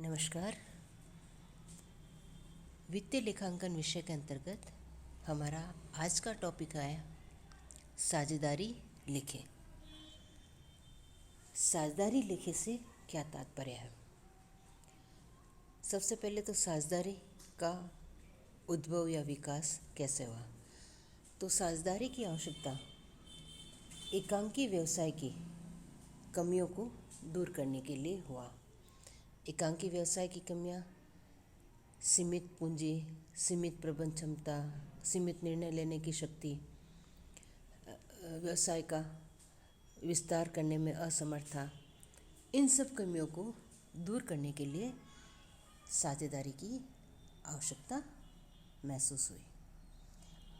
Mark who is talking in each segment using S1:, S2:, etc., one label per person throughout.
S1: नमस्कार। वित्तीय लेखांकन विषय के अंतर्गत हमारा आज का टॉपिक है साझेदारी लेखे। साझेदारी लेखे से क्या तात्पर्य है? सबसे पहले तो साझेदारी का उद्भव या विकास कैसे हुआ? तो साझेदारी की आवश्यकता एकांकी व्यवसाय की कमियों को दूर करने के लिए हुआ। एकांकी व्यवसाय की कमियां सीमित पूंजी, सीमित प्रबंध क्षमता, सीमित निर्णय लेने की शक्ति, व्यवसाय का विस्तार करने में असमर्थता, इन सब कमियों को दूर करने के लिए साझेदारी की आवश्यकता महसूस हुई।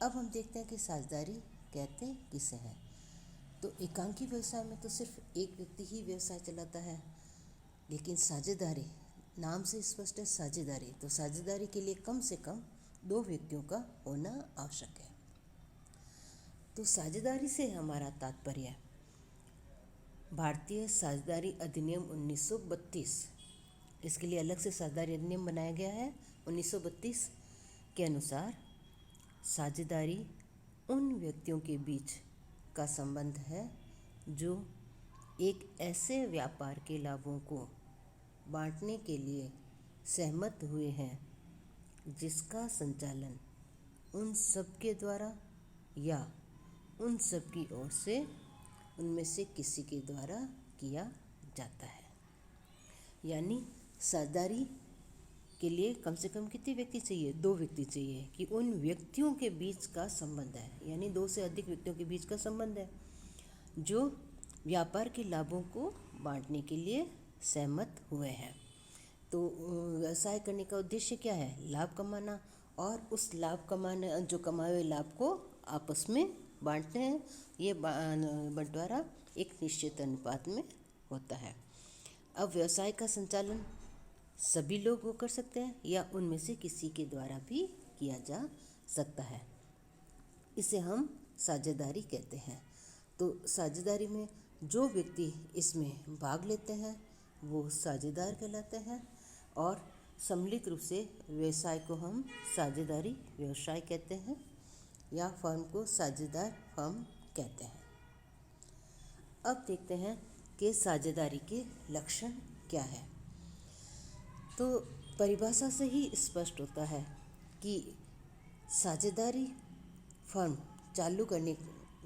S1: अब हम देखते हैं कि साझेदारी कहते किसे हैं। तो एकांकी व्यवसाय में तो सिर्फ एक व्यक्ति ही व्यवसाय चलाता है, लेकिन साझेदारी नाम से स्पष्ट है, साझेदारी। तो साझेदारी के लिए कम से कम 2 व्यक्तियों का होना आवश्यक है। तो साझेदारी से हमारा तात्पर्य भारतीय साझेदारी अधिनियम 1932, इसके लिए अलग से साझेदारी अधिनियम बनाया गया है। 1932 के अनुसार साझेदारी उन व्यक्तियों के बीच का संबंध है जो एक ऐसे व्यापार के लाभों को बांटने के लिए सहमत हुए हैं जिसका संचालन उन सब के द्वारा या उन सब की ओर से उनमें से किसी के द्वारा किया जाता है। यानी साझेदारी के लिए कम से कम कितने व्यक्ति चाहिए? 2 व्यक्ति चाहिए कि उन व्यक्तियों के बीच का संबंध है, यानी 2 से अधिक व्यक्तियों के बीच का संबंध है जो व्यापार के लाभों को बांटने के लिए सहमत हुए हैं। तो व्यवसाय करने का उद्देश्य क्या है? लाभ कमाना, और उस लाभ कमाने जो कमाए हुए लाभ को आपस में बांटते हैं। ये बंटवारा एक निश्चित अनुपात में होता है। अब व्यवसाय का संचालन सभी लोग वो कर सकते हैं या उनमें से किसी के द्वारा भी किया जा सकता है। इसे हम साझेदारी कहते हैं। तो साझेदारी में जो व्यक्ति इसमें भाग लेते हैं वो साझेदार कहलाते हैं, और सम्मिलित रूप से व्यवसाय को हम साझेदारी व्यवसाय कहते हैं या फर्म को साझेदार फर्म कहते हैं। अब देखते हैं कि साझेदारी के लक्षण क्या है। तो परिभाषा से ही स्पष्ट होता है कि साझेदारी फर्म चालू करने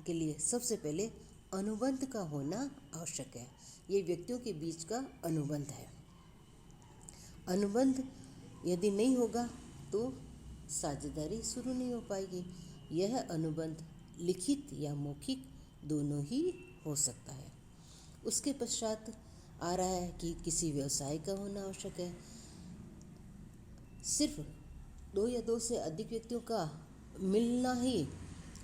S1: के लिए सबसे पहले अनुबंध का होना आवश्यक है। ये व्यक्तियों के बीच का अनुबंध है। अनुबंध यदि नहीं होगा तो साझेदारी शुरू नहीं हो पाएगी। यह अनुबंध लिखित या मौखिक दोनों ही हो सकता है। उसके पश्चात आ रहा है कि किसी व्यवसाय का होना आवश्यक है। सिर्फ 2 या 2 से अधिक व्यक्तियों का मिलना ही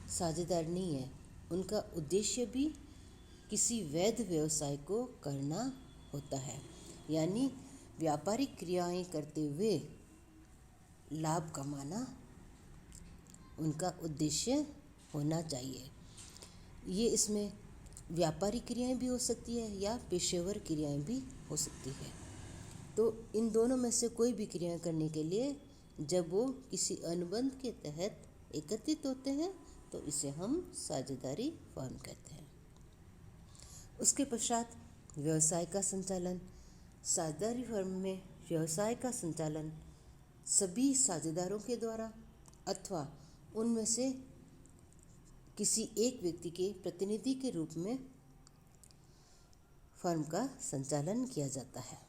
S1: साझेदार नहीं है, उनका उद्देश्य भी किसी वैध व्यवसाय को करना होता है, यानी व्यापारिक क्रियाएं करते हुए लाभ कमाना उनका उद्देश्य होना चाहिए। ये इसमें व्यापारिक क्रियाएं भी हो सकती है या पेशेवर क्रियाएं भी हो सकती है। तो इन दोनों में से कोई भी क्रियाएं करने के लिए जब वो किसी अनुबंध के तहत एकत्रित होते हैं तो इसे हम साझेदारी फर्म कहते हैं। उसके पश्चात व्यवसाय का संचालन। साझेदारी फर्म में व्यवसाय का संचालन सभी साझेदारों के द्वारा अथवा उनमें से किसी एक व्यक्ति के प्रतिनिधि के रूप में फर्म का संचालन किया जाता है।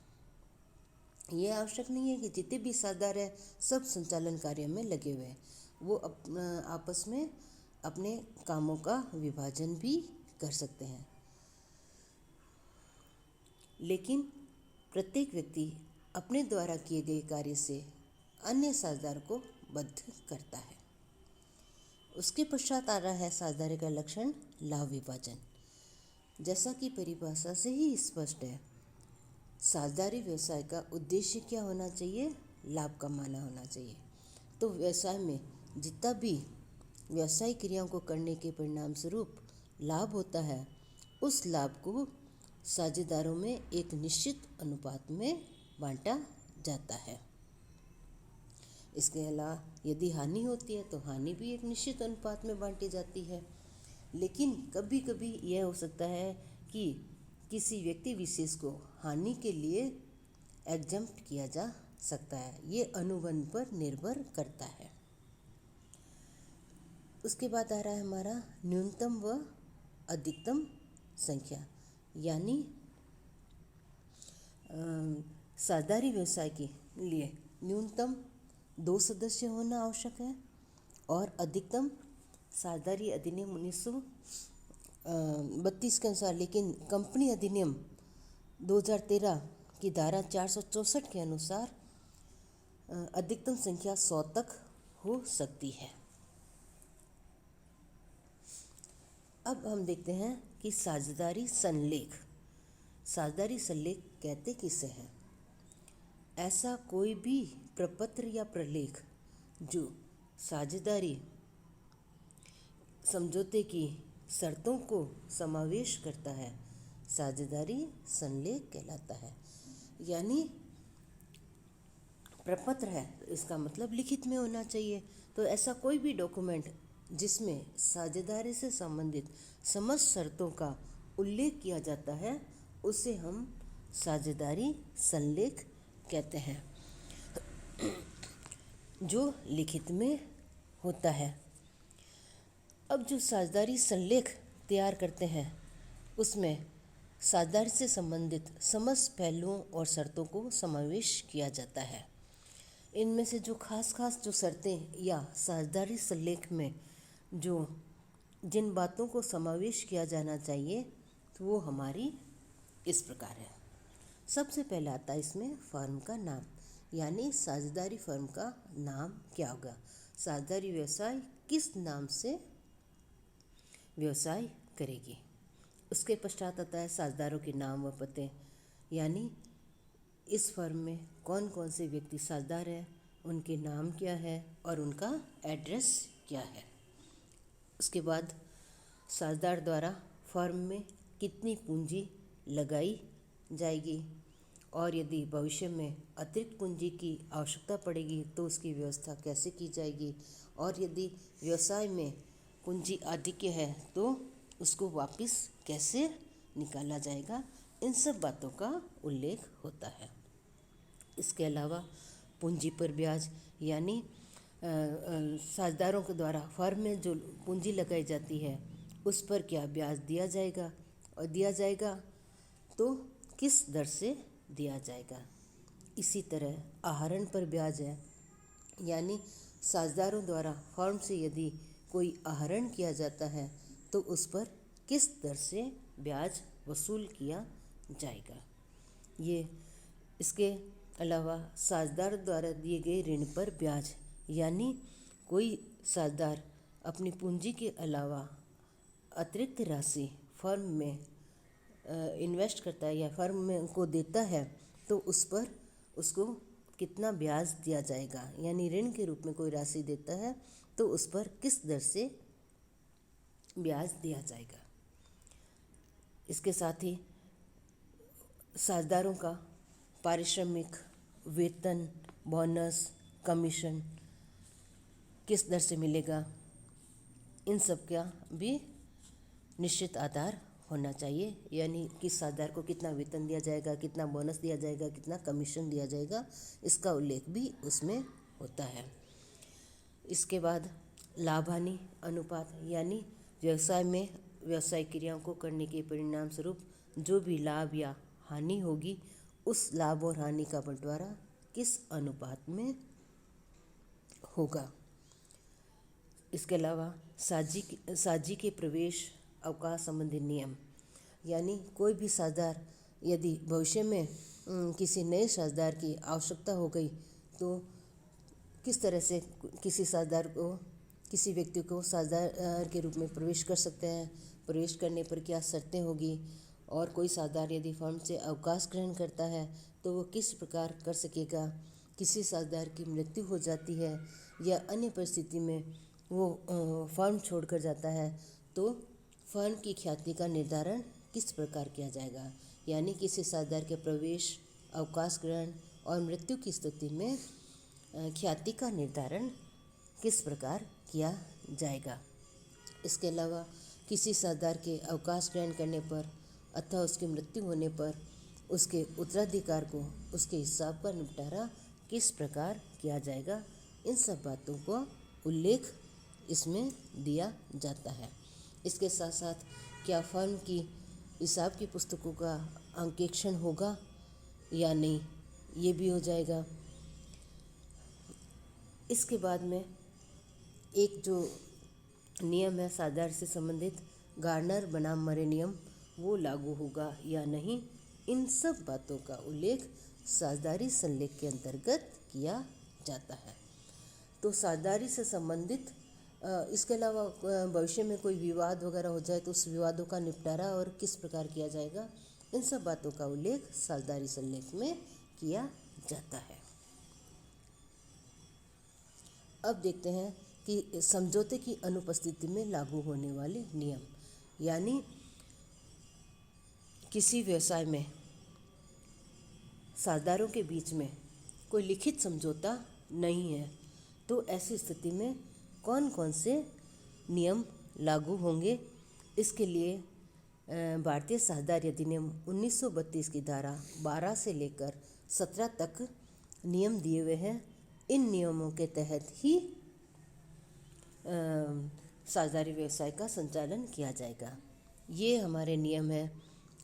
S1: यह आवश्यक नहीं है कि जितने भी साझेदार हैं सब संचालन कार्य में लगे हुए हैं। वो आपस में अपने कामों का विभाजन भी कर सकते हैं, लेकिन प्रत्येक व्यक्ति अपने द्वारा किए गए कार्य से अन्य साझेदार को बद्ध करता है। उसके पश्चात आ रहा है साझेदारी का लक्षण लाभ विभाजन। जैसा कि परिभाषा से ही स्पष्ट है, साझेदारी व्यवसाय का उद्देश्य क्या होना चाहिए? लाभ कमाना होना चाहिए। तो व्यवसाय में जितना भी व्यावसायिक क्रियाओं को करने के परिणाम स्वरूप लाभ होता है, उस लाभ को साझेदारों में एक निश्चित अनुपात में बांटा जाता है। इसके अलावा यदि हानि होती है तो हानि भी एक निश्चित अनुपात में बांटी जाती है। लेकिन कभी कभी यह हो सकता है कि किसी व्यक्ति विशेष को हानि के लिए एग्जम्प्ट किया जा सकता है। ये अनुबंध पर निर्भर करता है। उसके बाद आ रहा है हमारा न्यूनतम व अधिकतम संख्या, यानी साझेदारी व्यवसाय के लिए न्यूनतम 2 सदस्य होना आवश्यक है और अधिकतम साझेदारी अधिनियम 1932 के अनुसार, लेकिन कंपनी अधिनियम 2013 की धारा 464 के अनुसार अधिकतम संख्या 100 तक हो सकती है। अब हम देखते हैं कि साझेदारी संलेख। साझेदारी संलेख कहते किसे हैं? ऐसा कोई भी प्रपत्र या प्रलेख जो साझेदारी समझौते की शर्तों को समावेश करता है, साझेदारी संलेख कहलाता है। यानी प्रपत्र है तो इसका मतलब लिखित में होना चाहिए। तो ऐसा कोई भी डॉक्यूमेंट जिसमें साझेदारी से संबंधित समस्त शर्तों का उल्लेख किया जाता है उसे हम साझेदारी संलेख कहते हैं, जो लिखित में होता है। अब जो साझेदारी संलेख तैयार करते हैं उसमें साझेदारी से संबंधित समस्त पहलुओं और शर्तों को समावेश किया जाता है। इनमें से जो खास जो शर्तें या साझेदारी संलेख में जो जिन बातों को समावेश किया जाना चाहिए तो वो हमारी इस प्रकार है। सबसे पहले आता है इसमें फर्म का नाम, यानी साझेदारी फर्म का नाम क्या होगा, साझेदारी व्यवसाय किस नाम से व्यवसाय करेगी। उसके पश्चात आता है साझेदारों के नाम व पते, यानी इस फर्म में कौन कौन से व्यक्ति साझेदार हैं, उनके नाम क्या है और उनका एड्रेस क्या है। उसके बाद साझेदार द्वारा फर्म में कितनी पूंजी लगाई जाएगी और यदि भविष्य में अतिरिक्त पूंजी की आवश्यकता पड़ेगी तो उसकी व्यवस्था कैसे की जाएगी, और यदि व्यवसाय में पूंजी अधिक है तो उसको वापस कैसे निकाला जाएगा। इन सब बातों का उल्लेख होता है। इसके अलावा पूंजी पर ब्याज, यानी साझेदारों के द्वारा फर्म में जो पूंजी लगाई जाती है उस पर क्या ब्याज दिया जाएगा, और दिया जाएगा तो किस दर से दिया जाएगा। इसी तरह आहरण पर ब्याज है, यानी साझेदारों द्वारा फर्म से यदि कोई आहरण किया जाता है तो उस पर किस दर से ब्याज वसूल किया जाएगा। ये इसके अलावा साझेदार द्वारा दिए गए ऋण पर ब्याज, यानी कोई साझेदार अपनी पूंजी के अलावा अतिरिक्त राशि फर्म में इन्वेस्ट करता है या फर्म में उनको देता है तो उस पर उसको कितना ब्याज दिया जाएगा, यानी ऋण के रूप में कोई राशि देता है तो उस पर किस दर से ब्याज दिया जाएगा। इसके साथ ही साझेदारों का पारिश्रमिक, वेतन, बोनस, कमीशन किस दर से मिलेगा, इन सब का भी निश्चित आधार होना चाहिए। यानी किस साझेदार को कितना वेतन दिया जाएगा, कितना बोनस दिया जाएगा, कितना कमीशन दिया जाएगा, इसका उल्लेख भी उसमें होता है। इसके बाद लाभ हानि अनुपात, यानी व्यवसाय में व्यवसाय क्रियाओं को करने के परिणाम स्वरूप जो भी लाभ या हानि होगी उस लाभ और हानि का बंटवारा किस अनुपात में होगा। इसके अलावा साझी के प्रवेश अवकाश संबंधी नियम, यानी कोई भी साझेदार यदि भविष्य में किसी नए साझेदार की आवश्यकता हो गई तो किस तरह से किसी साझेदार को, किसी व्यक्ति को साझेदार के रूप में प्रवेश कर सकते हैं, प्रवेश करने पर क्या शर्तें होगी, और कोई साझेदार यदि फर्म से अवकाश ग्रहण करता है तो वो किस प्रकार कर सकेगा। किसी साझेदार की मृत्यु हो जाती है या अन्य परिस्थिति में वो फर्म छोड़कर जाता है तो फर्म की ख्याति का निर्धारण किस प्रकार किया जाएगा। यानी किसी साझेदार के प्रवेश, अवकाश ग्रहण और मृत्यु की स्थिति में ख्याति का निर्धारण किस प्रकार किया जाएगा। इसके अलावा किसी साझेदार के अवकाश ग्रहण करने पर अथवा उसकी मृत्यु होने पर उसके उत्तराधिकार को उसके हिसाब का निपटारा किस प्रकार किया जाएगा, इन सब बातों का उल्लेख इसमें दिया जाता है। इसके साथ साथ क्या फर्म की हिसाब की पुस्तकों का अंकेक्षण होगा या नहीं, ये भी हो जाएगा। इसके बाद में एक जो नियम है साझेदार से संबंधित, गार्नर बनाम मरे नियम, वो लागू होगा या नहीं, इन सब बातों का उल्लेख साझेदारी संलेख के अंतर्गत किया जाता है। तो साझेदारी से संबंधित इसके अलावा भविष्य में कोई विवाद वगैरह हो जाए तो उस विवादों का निपटारा और किस प्रकार किया जाएगा, इन सब बातों का उल्लेख साझेदारी संलेख में किया जाता है। अब देखते हैं कि समझौते की अनुपस्थिति में लागू होने वाले नियम, यानी किसी व्यवसाय में साझेदारों के बीच में कोई लिखित समझौता नहीं है, तो ऐसी स्थिति में कौन कौन से नियम लागू होंगे। इसके लिए भारतीय साझेदारी अधिनियम 1932 की धारा 12 से लेकर 17 तक नियम दिए हुए हैं। इन नियमों के तहत ही साझेदारी व्यवसाय का संचालन किया जाएगा। ये हमारे नियम है।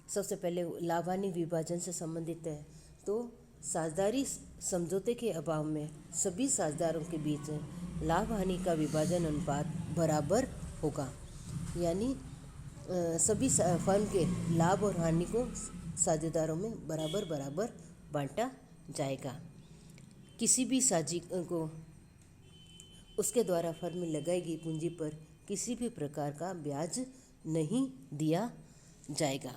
S1: सबसे पहले लाभ हानि विभाजन से संबंधित है। तो साझेदारी समझौते के अभाव में सभी साझेदारों के बीच लाभ हानि का विभाजन अनुपात बराबर होगा, यानी सभी फर्म के लाभ और हानि को साझेदारों में बराबर बराबर बांटा जाएगा। किसी भी साझी को उसके द्वारा फर्म में लगाई गई पूंजी पर किसी भी प्रकार का ब्याज नहीं दिया जाएगा।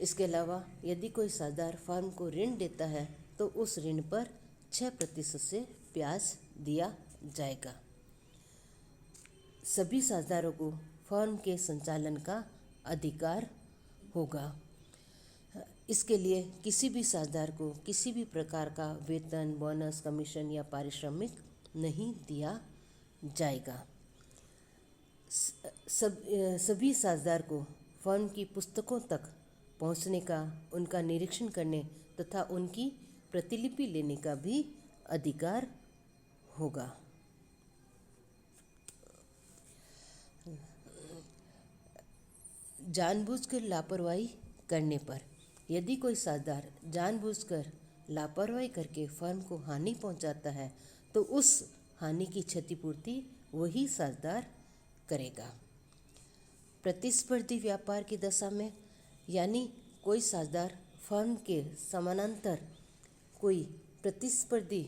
S1: इसके अलावा यदि कोई साझेदार फर्म को ऋण देता है तो उस ऋण पर 6% से ब्याज दिया जाएगा। सभी साझेदारों को फर्म के संचालन का अधिकार होगा। इसके लिए किसी भी साझेदार को किसी भी प्रकार का वेतन, बोनस, कमीशन या पारिश्रमिक नहीं दिया जाएगा। सभी साझेदार को फर्म की पुस्तकों तक पहुंचने का, उनका निरीक्षण करने तथा उनकी प्रतिलिपि लेने का भी अधिकार होगा। जानबूझकर लापरवाही करने पर, यदि कोई साझेदार जानबूझकर लापरवाही करके फर्म को हानि पहुंचाता है तो उस हानि की क्षतिपूर्ति वही साझेदार करेगा। प्रतिस्पर्धी व्यापार की दशा में, यानी कोई साझेदार फर्म के समानांतर कोई प्रतिस्पर्धी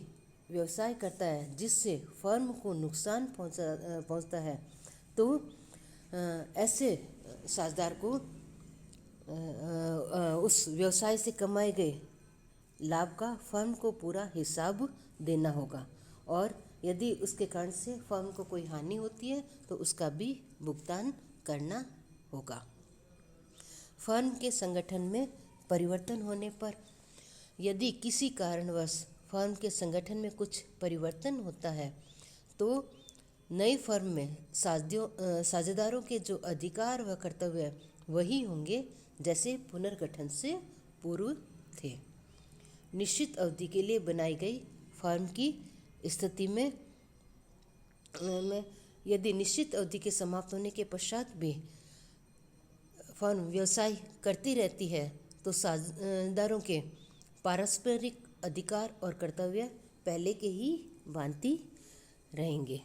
S1: व्यवसाय करता है जिससे फर्म को नुकसान पहुंचता है, तो ऐसे साझेदार को उस व्यवसाय से कमाए गए लाभ का फर्म को पूरा हिसाब देना होगा, और यदि उसके कारण से फर्म को कोई हानि होती है तो उसका भी भुगतान करना होगा। फर्म के संगठन में परिवर्तन होने पर, यदि किसी कारणवश फर्म के संगठन में कुछ परिवर्तन होता है तो नई फर्म में साझेदारों के जो अधिकार व कर्तव्य वही होंगे जैसे पुनर्गठन से पूर्व थे। निश्चित अवधि के लिए बनाई गई फर्म की स्थिति में यदि निश्चित अवधि के समाप्त होने के पश्चात भी फर्म व्यवसाय करती रहती है तो साझेदारों के पारस्परिक अधिकार और कर्तव्य पहले के ही भांति रहेंगे।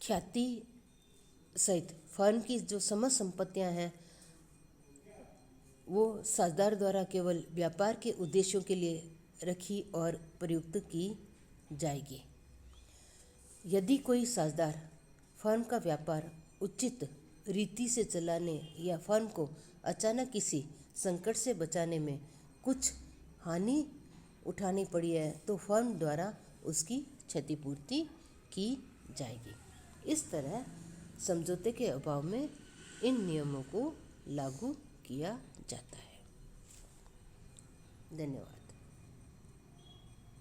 S1: ख्याति सहित फर्म की जो समस्त संपत्तियां हैं वो साझेदार द्वारा केवल व्यापार के उद्देश्यों के लिए रखी और प्रयुक्त की जाएगी। यदि कोई साझेदार फर्म का व्यापार उचित रीति से चलाने या फर्म को अचानक किसी संकट से बचाने में कुछ हानि उठानी पड़ी है तो फर्म द्वारा उसकी क्षतिपूर्ति की जाएगी। इस तरह समझौते के अभाव में इन नियमों को लागू किया जाता है। धन्यवाद।